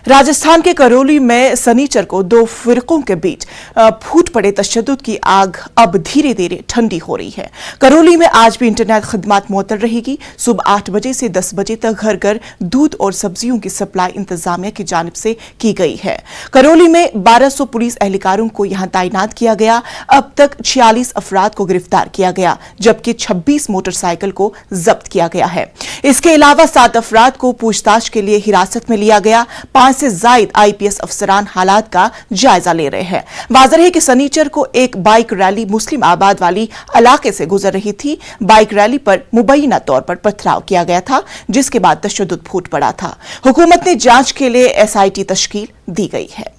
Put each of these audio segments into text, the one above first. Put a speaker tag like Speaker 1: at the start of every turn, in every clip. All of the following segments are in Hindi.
Speaker 1: राजस्थान के करौली में शनिचर को दो फिरकों के बीच फूट पड़े तशद्दुद की आग अब धीरे धीरे ठंडी हो रही है। करौली में आज भी इंटरनेट खिदमत मुअत्तल रहेगी। सुबह 8 बजे से 10 बजे तक घर घर दूध और सब्जियों की सप्लाई इंतजामिया की जानिब से की गई है। करौली में 1200 पुलिस एहलकारों को यहां तैनात किया गया। अब तक 46 अफराद को गिरफ्तार किया गया, जबकि 26 मोटरसाइकिल को जब्त किया गया है। इसके अलावा 7 अफराद को पूछताछ के लिए हिरासत में लिया गया। 5 से जायद आईपीएस अफसरान हालात का जायजा ले रहे हैं। वाज़ेह है कि शनिचर को एक बाइक रैली मुस्लिम आबाद वाली इलाके से गुजर रही थी। बाइक रैली पर मुबैना तौर पर पथराव किया गया था, जिसके बाद तशद्दुद फूट पड़ा था। हुकूमत ने जांच के लिए एसआईटी तश्कील दी गई है।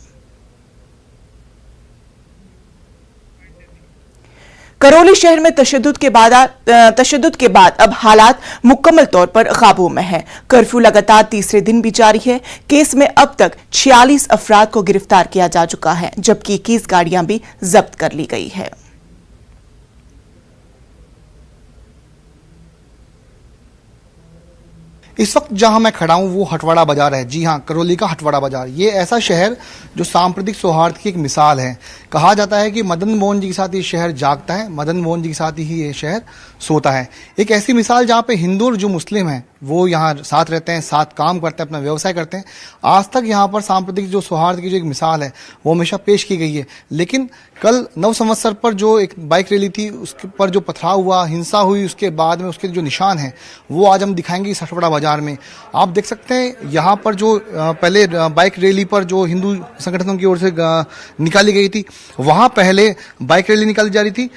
Speaker 1: करौली शहर में तशद्दुद के बाद अब हालात मुकम्मल तौर पर काबू में है। कर्फ्यू लगातार तीसरे दिन भी जारी है। केस में अब तक 46 अफराद को गिरफ्तार किया जा चुका है, जबकि 21 गाड़ियां भी जब्त कर ली गई है।
Speaker 2: इस वक्त जहां मैं खड़ा हूं वो हटवाड़ा बाजार है। जी हां, करौली का हटवाड़ा बाजार। ये ऐसा शहर जो सांप्रदायिक सौहार्द की एक मिसाल है। कहा जाता है कि मदन मोहन जी के साथ ये शहर जागता है, मदन मोहन जी के साथ ही ये शहर सोता है। एक ऐसी मिसाल जहां पे हिंदू और जो मुस्लिम हैं वो यहाँ साथ रहते हैं, साथ काम करते हैं, अपना व्यवसाय करते हैं। आज तक यहाँ पर सांप्रदायिक जो सौहार्द की जो एक मिसाल है वो हमेशा पेश की गई है। लेकिन कल नव संवत्सर पर जो एक बाइक रैली थी उसके पर जो पथराव हुआ, हिंसा हुई, उसके बाद में उसके जो निशान हैं वो आज हम दिखाएंगे इस हटवाड़ा बाजार में। आप देख सकते हैं यहाँ पर जो पहले बाइक रैली पर जो हिंदू संगठनों की ओर से निकाली गई थी, वहाँ पहले बाइक रैली निकाली जा रही थी।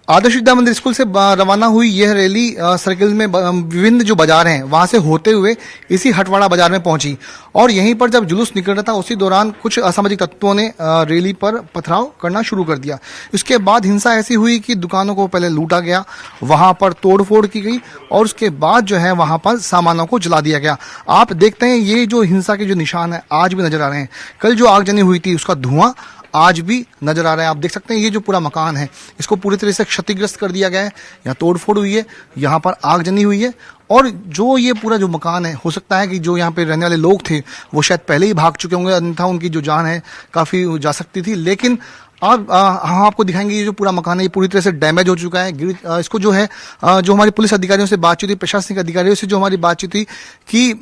Speaker 2: आदर्श विद्या मंदिर स्कूल से रवाना हुई यह रैली सर्किल में विभिन्न जो बाजार हैं वहां से होते हुए इसी हटवाड़ा बाजार में पहुंची और यहीं पर जब जुलूस निकल रहा था उसी दौरान कुछ असामाजिक तत्वों ने रैली पर पथराव करना शुरू कर दिया। इसके बाद हिंसा ऐसी हुई कि दुकानों को पहले लूटा गया, वहां पर तोड़फोड़ की गई और उसके बाद जो है वहां पर सामानों को जला दिया गया। आप देखते हैं ये जो हिंसा के जो निशान है आज भी नजर आ रहे हैं। कल जो आगजनी हुई थी उसका धुआं आज भी नजर आ रहा है। आप देख सकते हैं ये जो पूरा मकान है इसको पूरी तरह से क्षतिग्रस्त कर दिया गया है। यहाँ तोड़फोड़ हुई है, यहाँ पर आगजनी हुई है और जो ये पूरा जो मकान है, हो सकता है कि जो यहाँ पे रहने वाले लोग थे वो शायद पहले ही भाग चुके होंगे, अन्यथा उनकी जो जान है काफी जा सकती थी। लेकिन अब हम आपको दिखाएंगे ये जो पूरा मकान है ये पूरी तरह से डैमेज हो चुका है। इसको जो है जो हमारी पुलिस अधिकारियों से बातचीत हुई, प्रशासनिक अधिकारियों से जो हमारी बातचीत हुई कि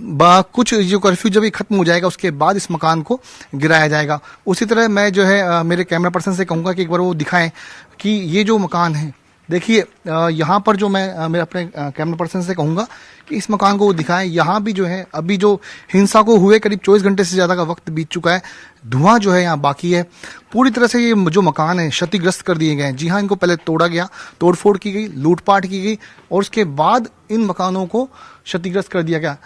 Speaker 2: कुछ जो कर्फ्यू जब ये खत्म हो जाएगा उसके बाद इस मकान को गिराया जाएगा। उसी तरह मैं जो है मेरे कैमरा पर्सन से कहूँगा कि एक बार वो दिखाएं कि ये जो मकान है, देखिए यहाँ पर जो मैं मेरे अपने कैमरा पर्सन से कहूँगा कि इस मकान को वो दिखाएं। यहाँ भी जो है अभी जो हिंसा को हुए करीब 24 घंटे से ज़्यादा का वक्त बीत चुका है। धुआं जो है यहाँ बाकी है। पूरी तरह से ये जो मकान है क्षतिग्रस्त कर दिए गए हैं। जी हाँ, इनको पहले तोड़ा गया, तोड़फोड़ की गई, लूटपाट की गई और उसके बाद इन मकानों को क्षतिग्रस्त कर दिया गया।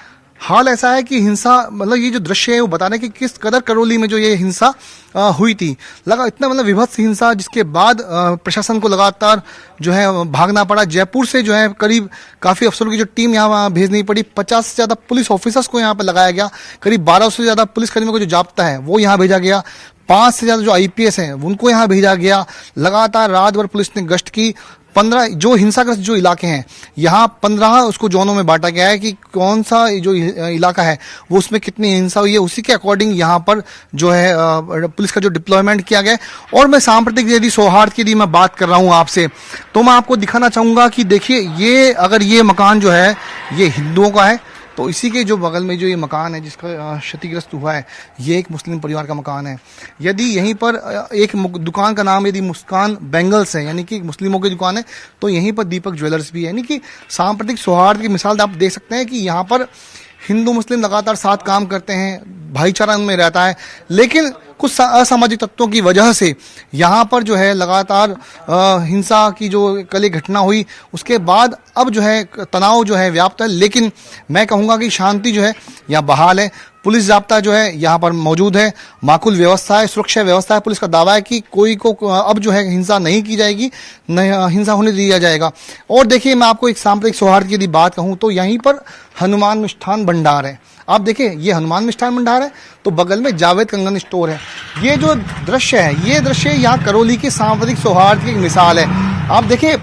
Speaker 2: हाल ऐसा है कि हिंसा मतलब ये जो दृश्य है वो बता रहे हैं कि किस कदर करौली में जो ये हिंसा हुई थी, लगा इतना मतलब विभत्स हिंसा, जिसके बाद प्रशासन को लगातार जो है भागना पड़ा। जयपुर से जो है करीब काफ़ी अफसरों की जो टीम यहाँ भेजनी पड़ी। 50 से ज़्यादा पुलिस ऑफिसर्स को यहाँ पर लगाया गया। करीब 1200 से ज़्यादा पुलिसकर्मियों को जो जाब्ता है वो यहाँ भेजा गया। 5 से ज़्यादा जो आईपीएस हैं उनको यहाँ भेजा गया। लगातार रात भर पुलिस ने गश्त की। 15 जो हिंसाग्रस्त जो इलाके हैं यहाँ 15 उसको जोनों में बांटा गया है कि कौन सा जो इलाका है वो उसमें कितनी हिंसा हुई है, उसी के अकॉर्डिंग यहाँ पर जो है पुलिस का जो डिप्लॉयमेंट किया गया है। और मैं सांप्रदायिक यदि सौहार्द की यदि मैं बात कर रहा हूँ आपसे, तो मैं आपको दिखाना चाहूँगा कि देखिए ये अगर ये मकान जो है ये हिंदुओं का है तो इसी के जो बगल में जो ये मकान है जिसका क्षतिग्रस्त हुआ है ये एक मुस्लिम परिवार का मकान है। यदि यहीं पर एक दुकान का नाम यदि मुस्कान बैंगल्स है, यानी कि मुस्लिमों की दुकान है, तो यहीं पर दीपक ज्वेलर्स भी है। यानी कि सांप्रदायिक सौहार्द की मिसाल आप देख सकते हैं कि यहाँ पर हिंदू मुस्लिम लगातार साथ काम करते हैं, भाईचारा उनमें रहता है। लेकिन कुछ असामाजिक तत्वों की वजह से यहाँ पर जो है लगातार हिंसा की जो कल घटना हुई उसके बाद अब जो है तनाव जो है व्याप्त है। लेकिन मैं कहूँगा कि शांति जो है यहाँ बहाल है। पुलिस जाब्ता जो है यहाँ पर मौजूद है, माकूल व्यवस्था है, सुरक्षा व्यवस्था है। पुलिस का दावा है कि कोई को अब जो है हिंसा नहीं की जाएगी, न हिंसा होने दिया जाएगा। और देखिए मैं आपको एक सांप्रदायिक सौहार्द की यदि बात कहूँ तो यहीं पर हनुमान मिष्ठान भंडार है। आप देखिए ये हनुमान मिष्ठान भंडार है तो बगल में जावेद कंगन स्टोर है। ये जो दृश्य है ये दृश्य यहाँ करौली की सांप्रदायिक सौहार्द की एक मिसाल है। आप देखिए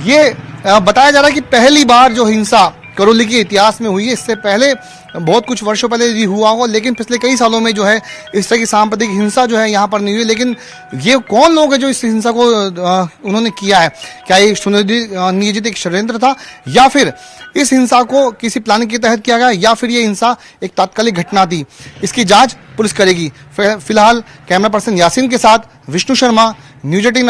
Speaker 2: ये बताया जा रहा है कि पहली बार जो हिंसा करौली के इतिहास में हुई है। इससे पहले बहुत कुछ वर्षों पहले ये हुआ होगा, लेकिन पिछले कई सालों में जो है इस तरह की सांप्रदायिक हिंसा जो है यहाँ पर नहीं हुई। लेकिन ये कौन लोग हैं जो इस हिंसा को उन्होंने किया है? क्या ये सुनियोजित एक षड्यंत्र था, या फिर इस हिंसा को किसी प्लानिंग के तहत किया गया, या फिर ये हिंसा एक तात्कालिक घटना थी? इसकी जांच पुलिस करेगी। फिलहाल कैमरा पर्सन यासीन के साथ विष्णु शर्मा, न्यूज 18